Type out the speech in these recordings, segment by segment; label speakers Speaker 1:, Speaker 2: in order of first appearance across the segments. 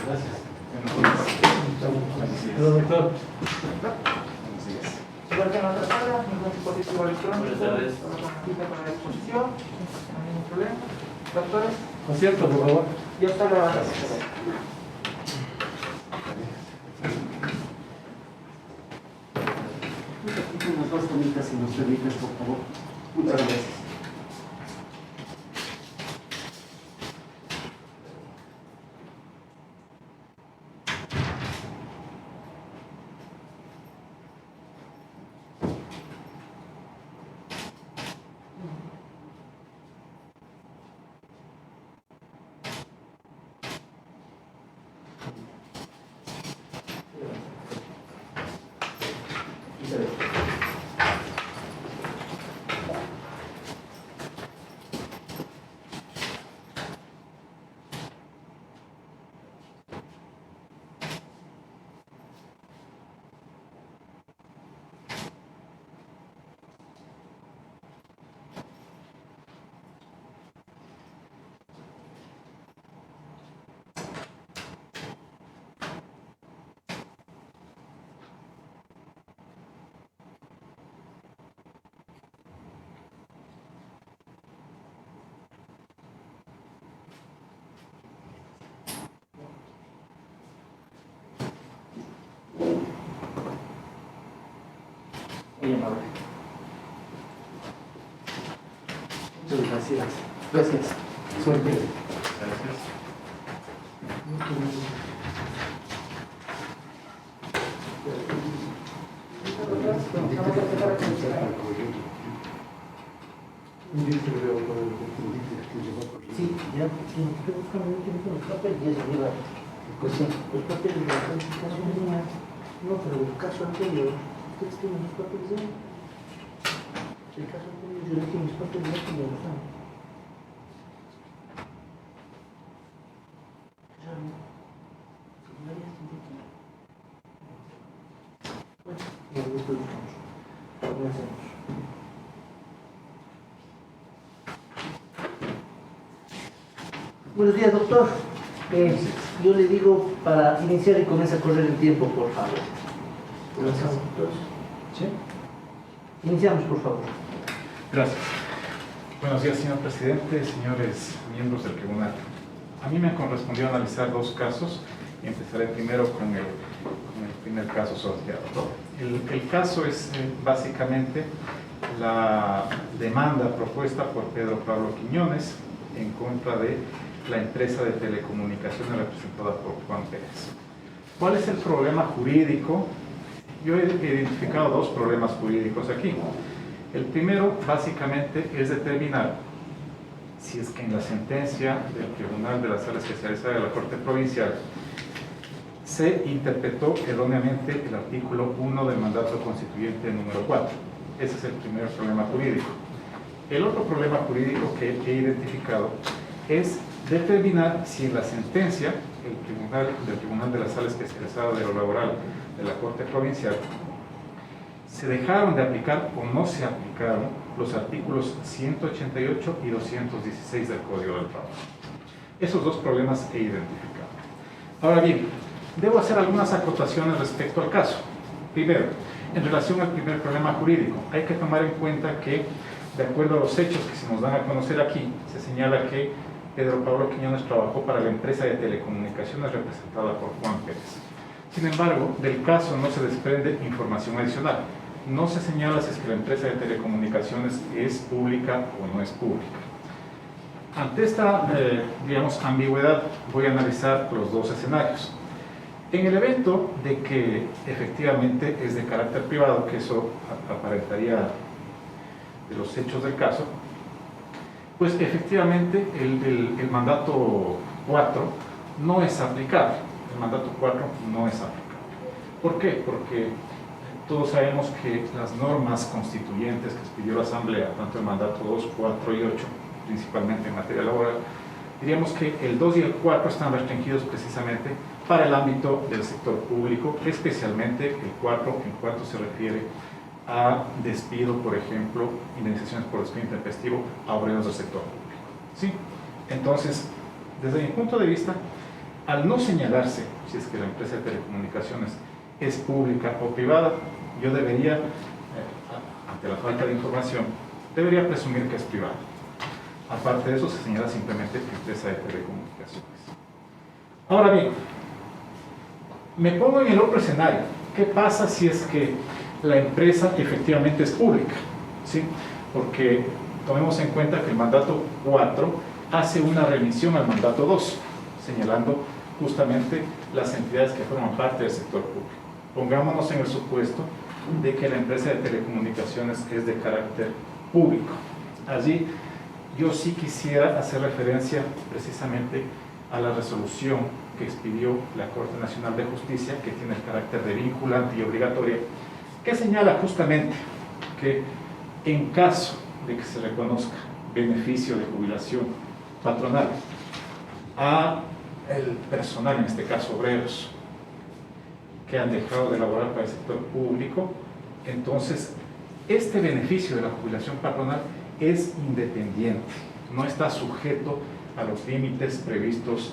Speaker 1: Gracias.
Speaker 2: Doctor.
Speaker 3: Igual que en la otra sala, ningún dispositivo electrónico.
Speaker 4: Buenas tardes.
Speaker 3: Para la exposición, no hay ningún problema. Doctores,
Speaker 2: Concierto, por favor.
Speaker 3: ya está grabando.
Speaker 1: Unas 2 tonitas, si nos permites, por favor. Muchas gracias. Muy amable. Muchas gracias. Gracias. Suerte.
Speaker 4: Gracias.
Speaker 1: Sí, ya, tiene que buscar los papeles y eso lleva. Pues sí, los papeles de la calificación. No, pero el caso anterior, ¿ustedes tienen los papeles de él? El caso anterior, yo le tengo mis papeles de él y ya lo saben. Bueno, ya lo buscamos. Lo hacemos. Buenos días, doctor. Yo le digo para iniciar y comienza a correr el tiempo, por favor. Comenzamos, doctor.
Speaker 2: ¿Sí?
Speaker 1: Iniciamos, por favor.
Speaker 2: Gracias. Buenos días, señor presidente, señores miembros del tribunal. A mí me correspondió analizar 2 casos y empezaré primero con el primer caso sorteado. El caso es básicamente la demanda propuesta por Pedro Pablo Quiñones en contra de la empresa de telecomunicaciones representada por Juan Pérez. ¿Cuál es el problema jurídico? Yo he identificado 2 problemas jurídicos aquí. El primero, básicamente, es determinar si es que en la sentencia del Tribunal de la Sala Especializada de la Corte Provincial se interpretó erróneamente el artículo 1 del mandato constituyente número 4. Ese es el primer problema jurídico. El otro problema jurídico que he identificado es determinar si en la sentencia del Tribunal de la Sala Especializada de lo Laboral de la Corte Provincial se dejaron de aplicar o no se aplicaron los artículos 188 y 216 del Código del Trabajo. Esos 2 problemas he identificado. Ahora bien, debo hacer algunas acotaciones respecto al caso. Primero, en relación al primer problema jurídico, hay que tomar en cuenta que, de acuerdo a los hechos que se nos dan a conocer aquí, se señala que Pedro Pablo Quiñones trabajó para la empresa de telecomunicaciones representada por Juan Pérez. Sin embargo, del caso no se desprende información adicional. No se señala si es que la empresa de telecomunicaciones es pública o no es pública. Ante esta, digamos, ambigüedad, voy a analizar los 2 escenarios. En el evento de que efectivamente es de carácter privado, que eso aparentaría de los hechos del caso, pues efectivamente el mandato 4 no es aplicable. El mandato 4 no es aplicable. ¿Por qué? Porque todos sabemos que las normas constituyentes que expidió la Asamblea, tanto el mandato 2, 4 y 8, principalmente en materia laboral, diríamos que el 2 y el 4 están restringidos precisamente para el ámbito del sector público, especialmente el 4, en cuanto se refiere a despido, por ejemplo, indemnizaciones por despido intempestivo a obreros del sector público. ¿sí? Entonces, desde mi punto de vista, al no señalarse si es que la empresa de telecomunicaciones es pública o privada, yo debería, ante la falta de información, debería presumir que es privada. Aparte de eso, se señala simplemente que empresa de telecomunicaciones. Ahora bien, me pongo en el otro escenario. ¿Qué pasa si es que la empresa efectivamente es pública? ¿Sí? Porque tomemos en cuenta que el mandato 4 hace una remisión al mandato 2, señalando justamente las entidades que forman parte del sector público. Pongámonos en el supuesto de que la empresa de telecomunicaciones es de carácter público. Allí yo sí quisiera hacer referencia precisamente a la resolución que expidió la Corte Nacional de Justicia, que tiene el carácter de vinculante y obligatoria, que señala justamente que en caso de que se reconozca beneficio de jubilación patronal a el personal, en este caso obreros, que han dejado de laborar para el sector público, entonces este beneficio de la jubilación patronal es independiente, no está sujeto a los límites previstos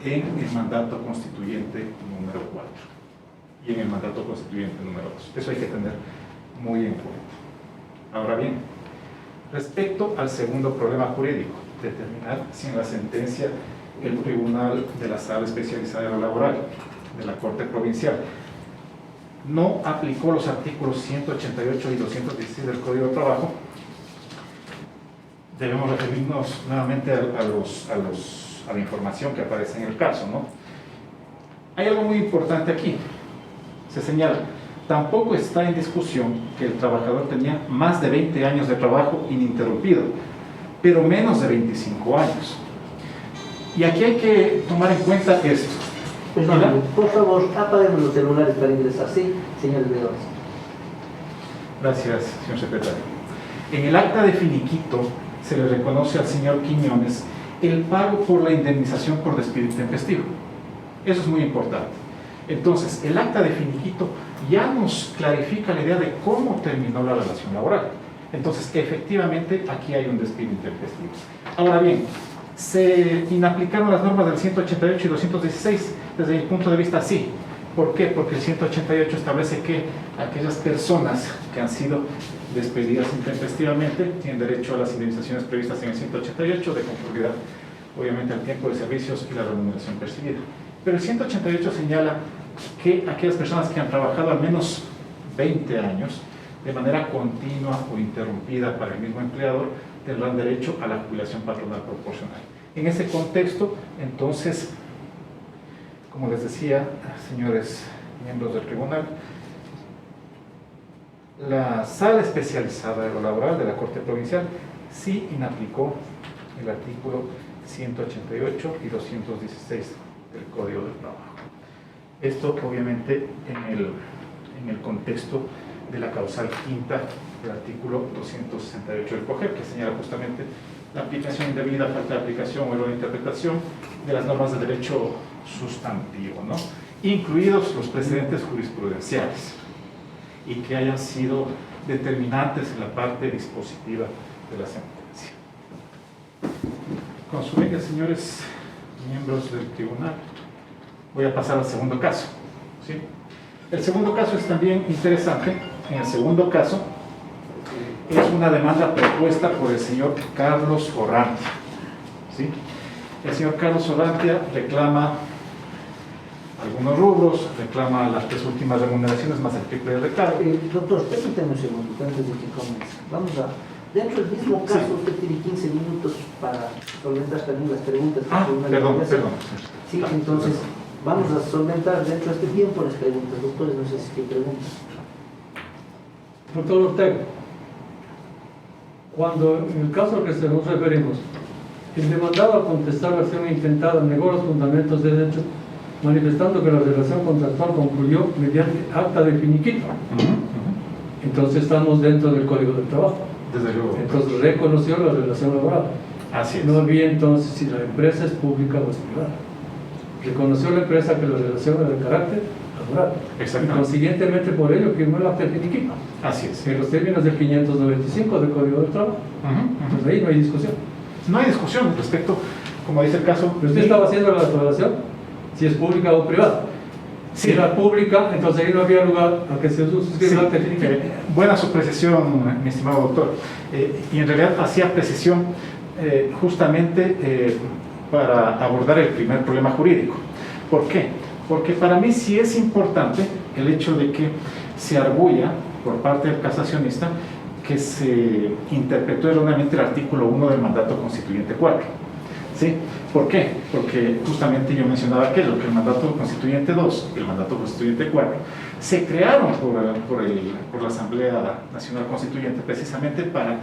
Speaker 2: en el mandato constituyente número 4 y en el mandato constituyente número 2. Eso hay que tener muy en cuenta. Ahora bien, respecto al segundo problema jurídico, determinar si en la sentencia el Tribunal de la Sala Especializada de lo Laboral de la Corte Provincial no aplicó los artículos 188 y 216 del Código de Trabajo, debemos referirnos nuevamente a la información que aparece en el caso, ¿no? Hay algo muy importante aquí. Se señala, tampoco está en discusión que el trabajador tenía más de 20 años de trabajo ininterrumpido, pero menos de 25 años. Y aquí hay que tomar en cuenta esto.
Speaker 1: Perdón, por favor, apaguen los celulares para ingresar. Sí, señores veedores.
Speaker 2: Gracias, señor secretario. En el acta de finiquito se le reconoce al señor Quiñones el pago por la indemnización por despido intempestivo. Eso es muy importante. Entonces, el acta de finiquito ya nos clarifica la idea de cómo terminó la relación laboral. Entonces, efectivamente, aquí hay un despido intempestivo. Ahora bien, se inaplicaron las normas del 188 y 216, desde mi punto de vista sí. ¿Por qué? Porque el 188 establece que aquellas personas que han sido despedidas intempestivamente tienen derecho a las indemnizaciones previstas en el 188 de conformidad, obviamente, al tiempo de servicios y la remuneración percibida. Pero el 188 señala que aquellas personas que han trabajado al menos 20 años de manera continua o interrumpida para el mismo empleador tendrán derecho a la jubilación patronal proporcional. En ese contexto, entonces, como les decía, señores miembros del tribunal, la Sala Especializada de lo Laboral de la Corte Provincial sí inaplicó el artículo 188 y 216 del Código del Trabajo. Esto, obviamente, en el contexto de la causal quinta del artículo 268 del COGEP, que señala justamente la aplicación indebida, falta de aplicación o error de interpretación de las normas de derecho sustantivo, ¿no? Incluidos los precedentes jurisprudenciales y que hayan sido determinantes en la parte dispositiva de la sentencia. Con su venia, señores miembros del tribunal, voy a pasar al segundo caso, ¿sí? El segundo caso es también interesante. En el segundo caso es una demanda propuesta por el señor Carlos Orrantia, ¿sí? El señor Carlos Orrantia reclama algunos rubros, reclama las 3 últimas remuneraciones más el triple de recargo.
Speaker 1: Doctor, permítame un segundo antes de que comience. Vamos a, dentro del mismo caso,
Speaker 2: Sí.
Speaker 1: usted tiene 15 minutos para solventar también las preguntas.
Speaker 2: Perdón.
Speaker 1: Sí, entonces vamos a solventar dentro de este tiempo las preguntas. Doctores, no sé si hay preguntas.
Speaker 4: Doctor Ortega, cuando en el caso al que nos referimos, el demandado al contestar la acción intentada negó los fundamentos de derecho, manifestando que la relación contractual concluyó mediante acta de finiquito. Entonces estamos dentro del Código del Trabajo.
Speaker 2: Desde luego.
Speaker 4: Entonces reconoció la relación laboral.
Speaker 2: Así es.
Speaker 4: No olvide entonces si la empresa es pública o es privada. Reconoció la empresa que la relación es de carácter laboral. Y
Speaker 2: Exactamente.
Speaker 4: consiguientemente por ello firmó el acta de finiquito.
Speaker 2: Así es.
Speaker 4: En los términos del 595 del Código del Trabajo. Entonces ahí no hay discusión.
Speaker 2: No hay discusión respecto, como dice el caso.
Speaker 4: Pero usted estaba haciendo la declaración, si es pública o privada. Si era pública, entonces ahí no había lugar a que se suscriba
Speaker 2: Sí,
Speaker 4: el acta de finiquito.
Speaker 2: buena su precisión, mi estimado doctor. Y en realidad hacía precisión justamente para abordar el primer problema jurídico. ¿Por qué? Porque para mí sí es importante el hecho de que se arguya por parte del casacionista que se interpretó erróneamente el artículo 1 del mandato constituyente 4. ¿Sí? ¿Por qué? Porque justamente yo mencionaba aquello, que el mandato constituyente 2 y el mandato constituyente 4 se crearon por la Asamblea Nacional Constituyente precisamente para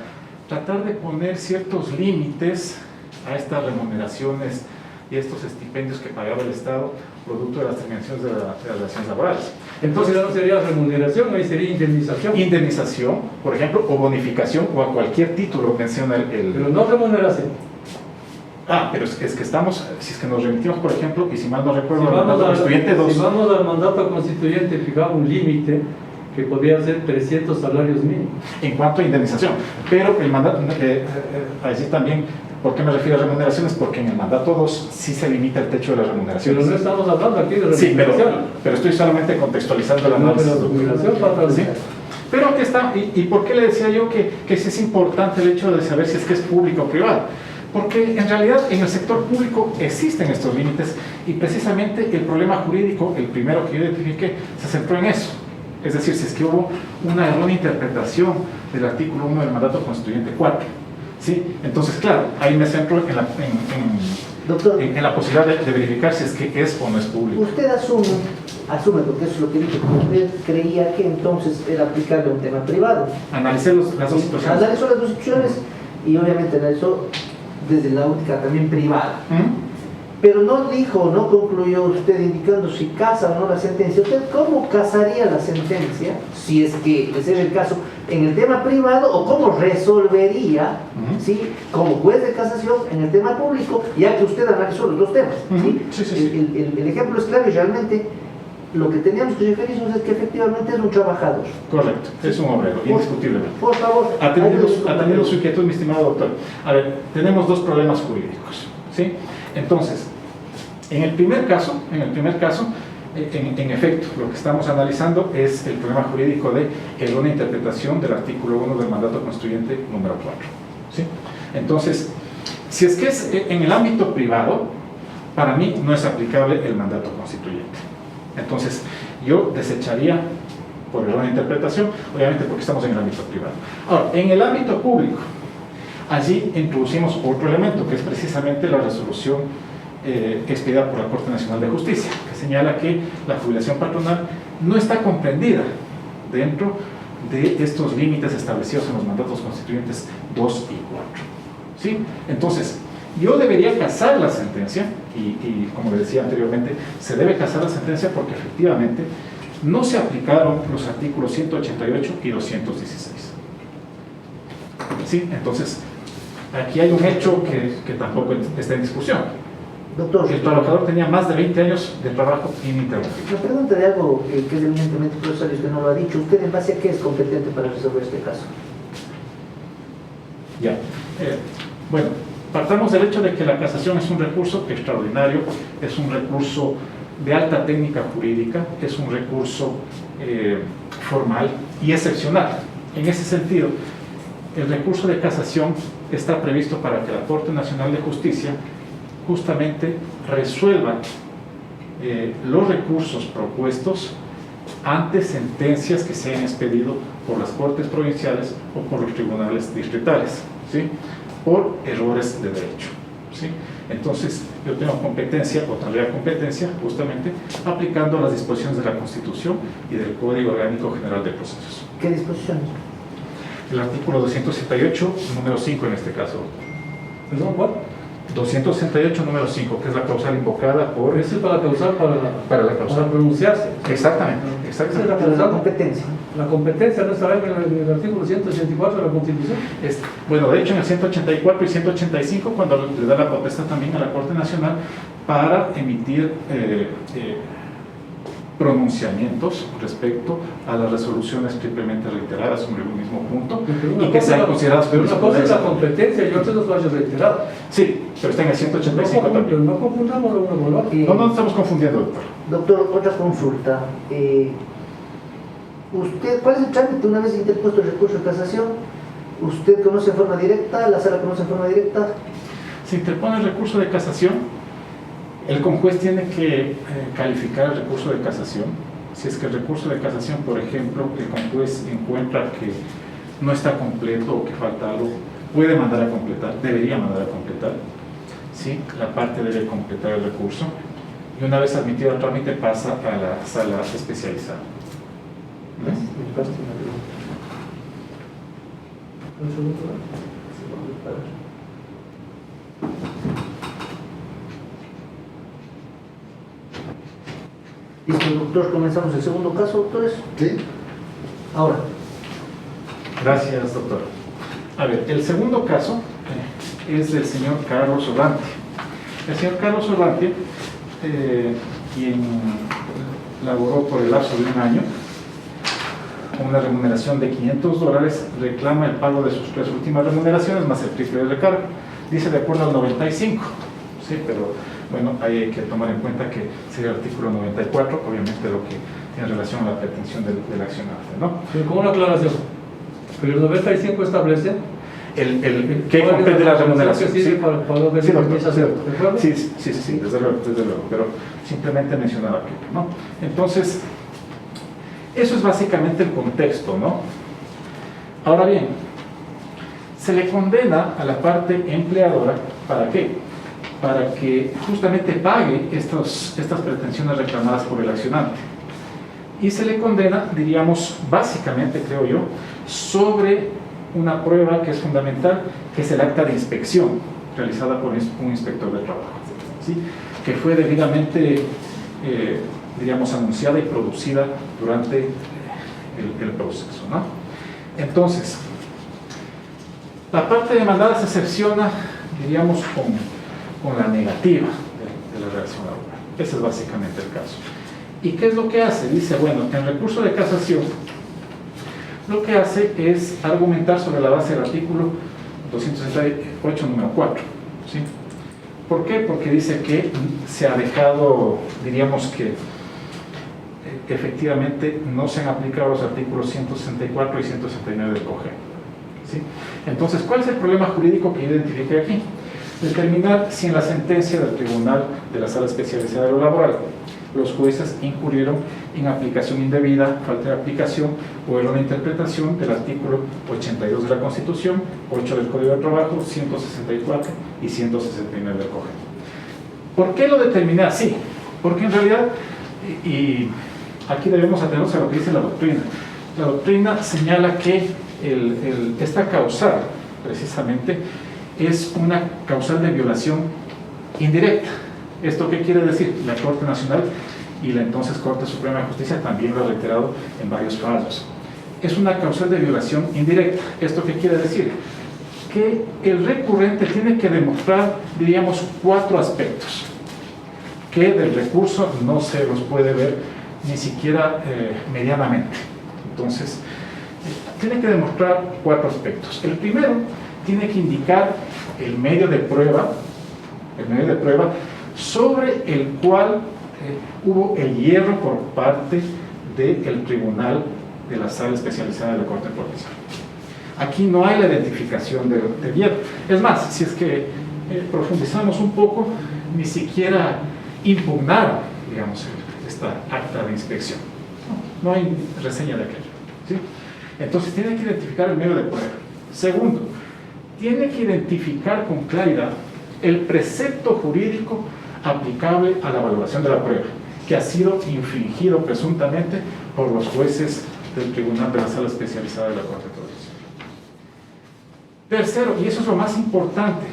Speaker 2: tratar de poner ciertos límites a estas remuneraciones y estos estipendios que pagaba el Estado producto de las terminaciones de las relaciones laborales.
Speaker 4: Entonces ya no sería remuneración, ahí sería indemnización.
Speaker 2: Indemnización, por ejemplo, o bonificación, o a cualquier título menciona el...
Speaker 4: Pero no remuneración.
Speaker 2: Pero es que estamos, si es que nos remitimos, por ejemplo, y si mal no recuerdo,
Speaker 4: Si
Speaker 2: al mandato constituyente 2...
Speaker 4: si vamos al mandato constituyente, fijaba un límite que podía ser 300 salarios mínimos.
Speaker 2: En cuanto a indemnización, pero el mandato, a decir también, ¿por qué me refiero a remuneraciones? Porque en el mandato 2 sí se limita el techo de las remuneraciones.
Speaker 4: Pero no estamos hablando aquí de remuneración.
Speaker 2: Sí, pero estoy solamente contextualizando el análisis.
Speaker 4: No, pero la remuneración para
Speaker 2: ¿Sí? Pero aquí está, ¿y por qué le decía yo que sí es importante el hecho de saber si es que es público o privado? Porque en realidad en el sector público existen estos límites y precisamente el problema jurídico, el primero que yo identifiqué, se centró en eso. Es decir, si es que hubo una errónea interpretación del artículo 1 del mandato constituyente 4. ¿Sí? Entonces, claro, ahí me centro en la posibilidad de verificar si es que es o no es público.
Speaker 1: Usted asume, porque eso es lo que dijo, que usted creía que entonces era aplicable a un tema privado.
Speaker 2: Analicé las dos situaciones.
Speaker 1: Analizó las dos situaciones y obviamente analizó desde la óptica también privada. Pero no dijo, no concluyó usted indicando si casa o no la sentencia. ¿Usted cómo casaría la sentencia, si es que ese es el caso, en el tema privado, o cómo resolvería, ¿sí?, como juez de casación en el tema público, ya que usted analizó los dos temas? ¿Sí? Sí. El ejemplo es claro y realmente lo que teníamos que referirnos es que efectivamente es un trabajador.
Speaker 2: Correcto, es un obrero, indiscutiblemente.
Speaker 1: Por favor,
Speaker 2: atendiendo su inquietud, mi estimado doctor. A ver, tenemos dos problemas jurídicos, ¿sí? Entonces, en el primer caso, en efecto, lo que estamos analizando es el problema jurídico de errónea interpretación del artículo 1 del mandato constituyente número 4. ¿Sí? Entonces, si es que es en el ámbito privado, para mí no es aplicable el mandato constituyente. Entonces, yo desecharía por errónea interpretación, obviamente porque estamos en el ámbito privado. Ahora, en el ámbito público, allí introducimos otro elemento, que es precisamente la resolución expedida por la Corte Nacional de Justicia, que señala que la jubilación patronal no está comprendida dentro de estos límites establecidos en los mandatos constituyentes 2 y 4. ¿Sí? Entonces, yo debería casar la sentencia, y como le decía anteriormente, se debe casar la sentencia porque efectivamente no se aplicaron los artículos 188 y 216. ¿Sí? Entonces, aquí hay un hecho que tampoco está en discusión.
Speaker 1: Doctor,
Speaker 2: el trabajador tenía más de 20 años de trabajo ininterrumpido.
Speaker 1: La pregunta de algo que es evidentemente procesal y usted no lo ha dicho. ¿Usted en base a qué es competente para resolver este caso?
Speaker 2: Ya. Bueno, partamos del hecho de que la casación es un recurso extraordinario, es un recurso de alta técnica jurídica, es un recurso formal y excepcional. En ese sentido, el recurso de casación está previsto para que la Corte Nacional de Justicia justamente resuelva los recursos propuestos ante sentencias que se han expedido por las Cortes Provinciales o por los tribunales distritales, ¿sí?, por errores de derecho, ¿sí? Entonces, yo tengo competencia, o tendría competencia, justamente aplicando las disposiciones de la Constitución y del Código Orgánico General de Procesos.
Speaker 1: ¿Qué disposiciones?
Speaker 2: El artículo 268, número 5 en este caso.
Speaker 4: ¿Perdón, cuál?
Speaker 2: 268, número 5, que es la causal invocada por...
Speaker 4: Eso es para causar,
Speaker 2: para la causal.
Speaker 4: para pronunciarse.
Speaker 2: Exactamente,
Speaker 4: Esa es la
Speaker 2: exactamente.
Speaker 1: Pero la
Speaker 4: causal.
Speaker 1: competencia.
Speaker 4: La competencia no está en el artículo 184 de la Constitución.
Speaker 2: Bueno, de hecho en el 184 y 185, cuando le da la potestad también a la Corte Nacional para emitir pronunciamientos respecto a las resoluciones triplemente reiteradas sobre un mismo punto
Speaker 4: Pero
Speaker 2: y que sean consideradas
Speaker 4: pero una cosa es la
Speaker 2: jurisprudencia.
Speaker 4: competencia y otra es los fallos reiterados.
Speaker 2: Sí, pero está en el 185 también.
Speaker 4: No confundamos lo uno con lo otro.
Speaker 2: No nos estamos confundiendo, doctor.
Speaker 1: Doctor, otra consulta. ¿Cuál es el trámite una vez interpuesto el recurso de casación? ¿Usted conoce en forma directa? ¿La sala conoce en forma directa?
Speaker 2: Se interpone el recurso de casación, el conjuez tiene que calificar el recurso de casación. Si es que el recurso de casación, por ejemplo, el conjuez encuentra que no está completo o que falta algo, puede mandar a completar, debería mandar a completar. ¿Sí? La parte debe completar el recurso y una vez admitido el trámite pasa a la sala especializada. ¿Ves?
Speaker 1: Listo, doctor, comenzamos el segundo caso, doctores.
Speaker 5: Sí.
Speaker 1: Ahora,
Speaker 2: Gracias, doctor. A ver, el segundo caso es del señor Carlos Orlante. El señor Carlos Orlante, quien laboró por el lapso de un año, con una remuneración de $500, reclama el pago de sus 3 últimas remuneraciones más el triple de recargo. Dice de acuerdo al 95, sí, pero bueno, ahí hay que tomar en cuenta que sería el artículo 94, obviamente lo que tiene relación a la pretensión del accionante, ¿no?
Speaker 4: Pero con una aclaración. Pero el 95 establece
Speaker 2: ¿Qué comprende la remuneración?
Speaker 4: que sirve para lo que
Speaker 2: Sí, doctor,
Speaker 4: empieza a hacer, ¿de acuerdo?
Speaker 2: sí, desde luego, pero simplemente mencionaba aquello, ¿no? Entonces, eso es básicamente el contexto, ¿no? Ahora bien, se le condena a la parte empleadora, ¿para qué? Para que justamente pague estas pretensiones reclamadas por el accionante. Y se le condena, diríamos, básicamente, creo yo, sobre una prueba que es fundamental, que es el acta de inspección realizada por un inspector de trabajo, ¿sí? Que fue debidamente, diríamos, anunciada y producida durante el proceso, ¿no? Entonces, la parte demandada se excepciona, diríamos, con la negativa de la reacción laboral. Ese es básicamente el caso. ¿Y qué es lo que hace? Dice, bueno, en recurso de casación, lo que hace es argumentar sobre la base del artículo 268, número 4. ¿Sí? ¿Por qué? Porque dice que se ha dejado, diríamos que efectivamente no se han aplicado los artículos 164 y 169 del COGEN. ¿Sí? Entonces, ¿cuál es el problema jurídico que identifique aquí? Determinar si en la sentencia del tribunal de la sala especializada de lo laboral los jueces incurrieron en aplicación indebida, falta de aplicación o errónea interpretación del artículo 82 de la Constitución, 8 del Código de Trabajo, 164 y 169 del COGEN. ¿Por qué lo determiné así? Porque en realidad, y aquí debemos atenernos a lo que dice la doctrina. La doctrina señala que esta causal, precisamente, es una causal de violación indirecta. ¿Esto qué quiere decir? La Corte Nacional y la entonces Corte Suprema de Justicia también lo ha reiterado en varios fallos. Es una causal de violación indirecta. ¿Esto qué quiere decir? Que el recurrente tiene que demostrar, diríamos, 4 aspectos que del recurso no se los puede ver ni siquiera medianamente. Entonces, tiene que demostrar 4 aspectos. El primero, tiene que indicar el medio de prueba sobre el cual hubo el hierro por parte del tribunal de la sala especializada de la Corte Provincial. Aquí no hay la identificación del hierro. Es más, si es que profundizamos un poco, ni siquiera impugnaron, digamos, esta acta de inspección. No hay reseña de aquello, ¿sí? Entonces tiene que identificar el medio de prueba. Segundo, tiene que identificar con claridad el precepto jurídico aplicable a la valoración de la prueba, que ha sido infringido presuntamente por los jueces del Tribunal de la Sala Especializada de la Corte Provincial. Tercero, y eso es lo más importante,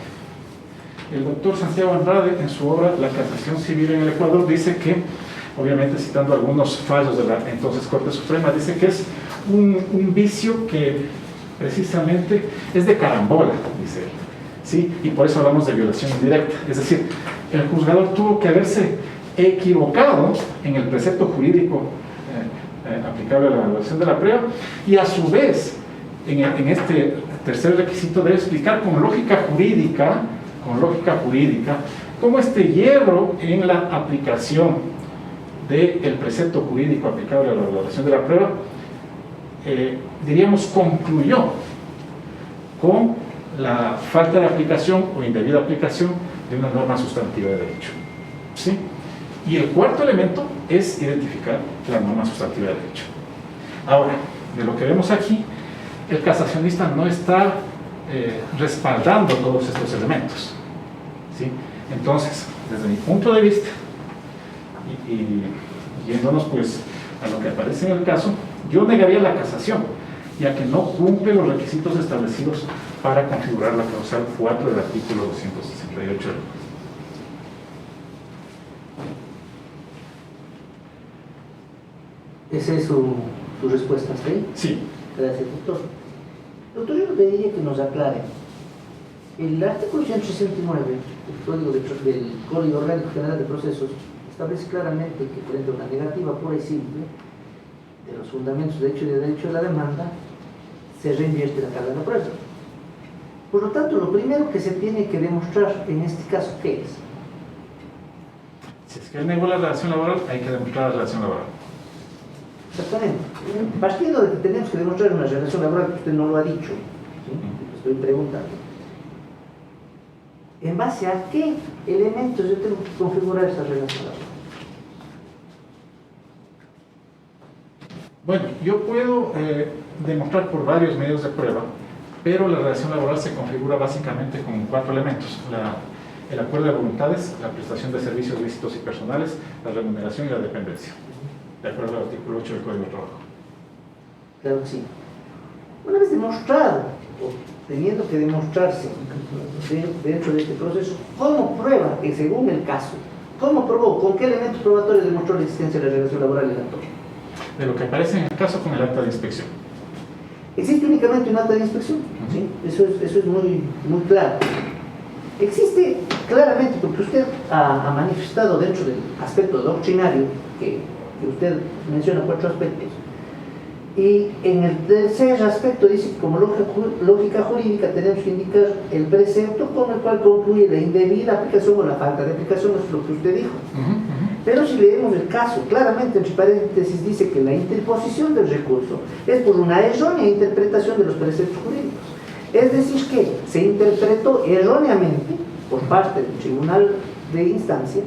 Speaker 2: el doctor Santiago Andrade, en su obra La Casación Civil en el Ecuador, dice que, obviamente citando algunos fallos de la entonces Corte Suprema, dice que es un vicio que precisamente es de carambola, dice él, ¿sí? Y por eso hablamos de violación indirecta. Es decir, el juzgador tuvo que haberse equivocado en el precepto jurídico aplicable a la evaluación de la prueba, y a su vez, en este tercer requisito debe explicar con lógica jurídica, cómo este hierro en la aplicación del precepto jurídico aplicable a la evaluación de la prueba, diríamos, concluyó con la falta de aplicación o indebida aplicación de una norma sustantiva de derecho, ¿sí? Y el cuarto elemento es identificar la norma sustantiva de derecho. Ahora, de lo que vemos aquí, el casacionista no está respaldando todos estos elementos, ¿sí? Entonces, desde mi punto de vista, y yéndonos pues a lo que aparece en el caso, yo negaría la casación, ya que no cumple los requisitos establecidos para configurar la causal 4 del artículo 268.
Speaker 1: ¿Esa es su respuesta, ¿sí?
Speaker 2: Sí.
Speaker 1: Gracias, doctor. Doctor, yo le pediría que nos aclare. El artículo 169 del Código Orgánico General de Procesos establece claramente que frente a una negativa pura y simple de los fundamentos de hecho y de derecho de la demanda, se reinvierte la carga de la prueba. Por lo tanto, lo primero que se tiene que demostrar en este caso, ¿qué es?
Speaker 2: Si es que él negó la relación laboral, hay que demostrar la relación laboral.
Speaker 1: Exactamente. Partiendo de que tenemos que demostrar una relación laboral, que usted no lo ha dicho, ¿sí? Estoy preguntando. ¿En base a qué elementos yo tengo que configurar esa relación laboral?
Speaker 2: Bueno, yo puedo demostrar por varios medios de prueba, pero la relación laboral se configura básicamente con 4 elementos: el acuerdo de voluntades, la prestación de servicios lícitos y personales, la remuneración y la dependencia, de acuerdo al artículo 8 del Código de Trabajo.
Speaker 1: Claro que sí. Una vez demostrado, o teniendo que demostrarse dentro de este proceso, ¿cómo prueba que según el caso? ¿Cómo probó? ¿Con qué elementos probatorios demostró la existencia de la relación laboral del actor?
Speaker 2: De lo que aparece en el caso con el acta de inspección.
Speaker 1: ¿Existe únicamente un acta de inspección? ¿Sí? Eso es muy claro. Existe claramente, porque usted ha manifestado dentro del aspecto doctrinario, que usted menciona 4 aspectos, y en el tercer aspecto dice que como lógica jurídica tenemos que indicar el precepto con el cual concluye la indebida aplicación o la falta de aplicación, es lo que usted dijo. Pero si leemos el caso, claramente entre paréntesis dice que la interposición del recurso es por una errónea interpretación de los preceptos jurídicos. Es decir, que se interpretó erróneamente por parte del Tribunal de Instancia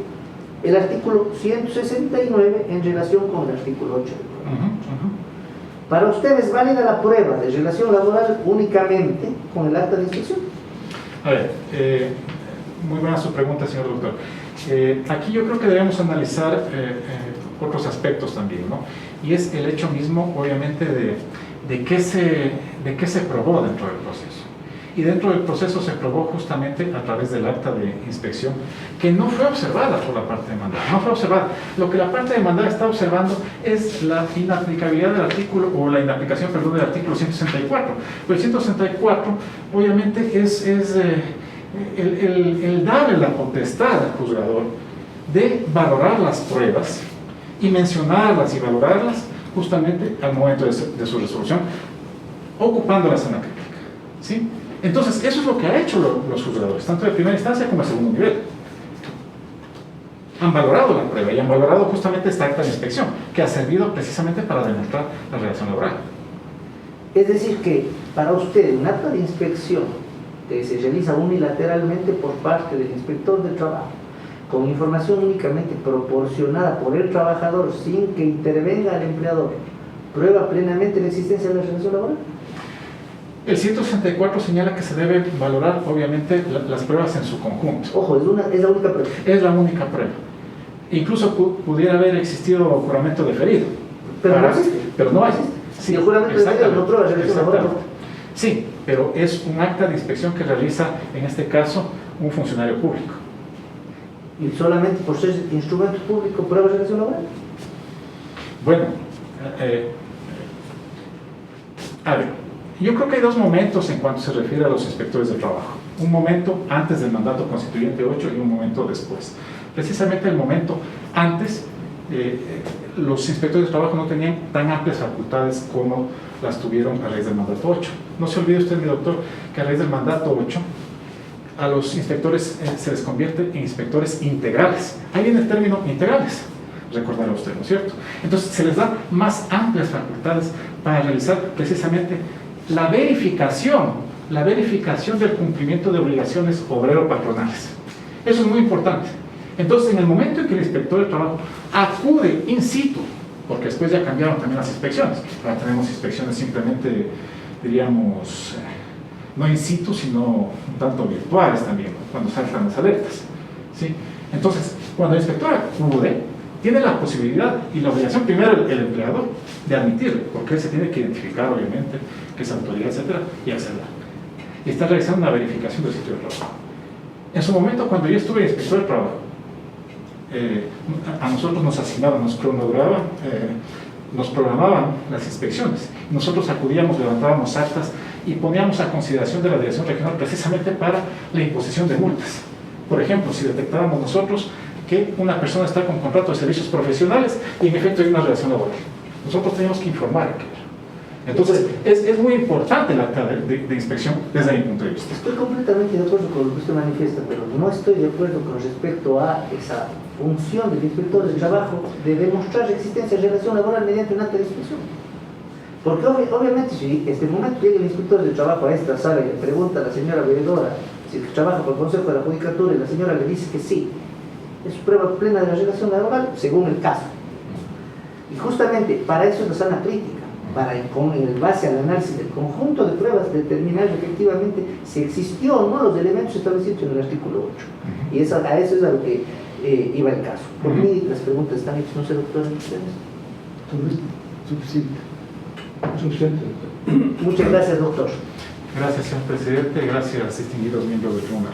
Speaker 1: el artículo 169 en relación con el artículo 8 del Código. Para ustedes, ¿es válida la prueba de relación laboral únicamente con el acta de inspección?
Speaker 2: A ver, muy buena su pregunta, señor doctor. Aquí yo creo que debemos analizar otros aspectos también, ¿no? Y es el hecho mismo, obviamente, de qué se probó dentro del proceso. Y dentro del proceso se probó justamente a través del acta de inspección, que no fue observada por la parte demandada, no fue observada. Lo que la parte demandada está observando es la inaplicabilidad del artículo, o la inaplicación, perdón, del artículo 164. Pero el 164, obviamente, es el darle la potestad al juzgador de valorar las pruebas y mencionarlas y valorarlas justamente al momento de su resolución, ocupándolas en la crítica, ¿sí? Entonces, eso es lo que han hecho los juzgadores, tanto de primera instancia como de segundo nivel. Han valorado la prueba y han valorado justamente esta acta de inspección, que ha servido precisamente para demostrar la relación laboral.
Speaker 1: Es decir, que para usted un acta de inspección que se realiza unilateralmente por parte del inspector de trabajo, con información únicamente proporcionada por el trabajador sin que intervenga el empleador, ¿prueba plenamente la existencia de la relación laboral?
Speaker 2: El 164 señala que se debe valorar, obviamente, las pruebas en su conjunto.
Speaker 1: Ojo, es la única prueba.
Speaker 2: Es la única prueba. Incluso pudiera haber existido juramento deferido.
Speaker 1: Pero no existe.
Speaker 2: Pero no existe.
Speaker 1: Sí, el juramento deferido no prueba la relación laboral.
Speaker 2: Sí, pero es un acta de inspección que realiza, en este caso, un funcionario público.
Speaker 1: ¿Y solamente por ser instrumento público prueba la relación laboral?
Speaker 2: Bueno, a ver, yo creo que hay 2 momentos en cuanto se refiere a los inspectores de trabajo. Un momento antes del mandato constituyente 8 y un momento después. precisamente el momento antes. Los inspectores de trabajo no tenían tan amplias facultades como las tuvieron a raíz del mandato 8. No se olvide usted, mi doctor, que a raíz del mandato 8 a los inspectores se les convierte en inspectores integrales. Ahí viene el término integrales, recordará usted, ¿no es cierto? Entonces se les da más amplias facultades para realizar precisamente la verificación del cumplimiento de obligaciones obrero-patronales. Eso es muy importante. Entonces, en el momento en que el inspector de trabajo acude in situ, porque después ya cambiaron también las inspecciones, ahora tenemos inspecciones simplemente, diríamos, no in situ, sino un tanto virtuales también, ¿no? Cuando saltan las alertas, ¿sí? Entonces, cuando el inspector acude, tiene la posibilidad y la obligación, primero el empleador, de admitirlo, porque él se tiene que identificar, obviamente, que es autoridad, etcétera, y acceder. Y está realizando una verificación del sitio de trabajo. En su momento, cuando yo estuve inspector de trabajo, a nosotros nos asignaban, nos programaban las inspecciones. Nosotros acudíamos, levantábamos actas y poníamos a consideración de la dirección regional precisamente para la imposición de multas. Por ejemplo, si detectábamos nosotros que una persona está con contrato de servicios profesionales y en efecto hay una relación laboral, nosotros teníamos que informar a aquello. Entonces, es muy importante la acta de inspección desde mi punto de vista.
Speaker 1: Estoy completamente de acuerdo con lo que usted manifiesta, pero no estoy de acuerdo con respecto a esa función del inspector de trabajo de demostrar existencia de relación laboral mediante un acta de inspección. Porque obviamente si en este momento llega el inspector de trabajo a esta sala y le pregunta a la señora veedora si trabaja por el Consejo de la Judicatura y la señora le dice que sí, es prueba plena de la relación laboral según el caso. Y justamente para eso es la sala crítica, para en base al análisis del conjunto de pruebas determinar efectivamente si existió o no los elementos establecidos en el artículo 8. Y a eso es a lo que iba el caso. Por mí las preguntas están hechas, no sé, doctor, ustedes.
Speaker 4: Suficiente.
Speaker 1: Muchas gracias, doctor.
Speaker 2: Gracias, señor presidente. Gracias, distinguidos miembros del tribunal.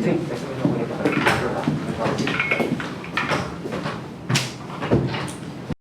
Speaker 1: Sí.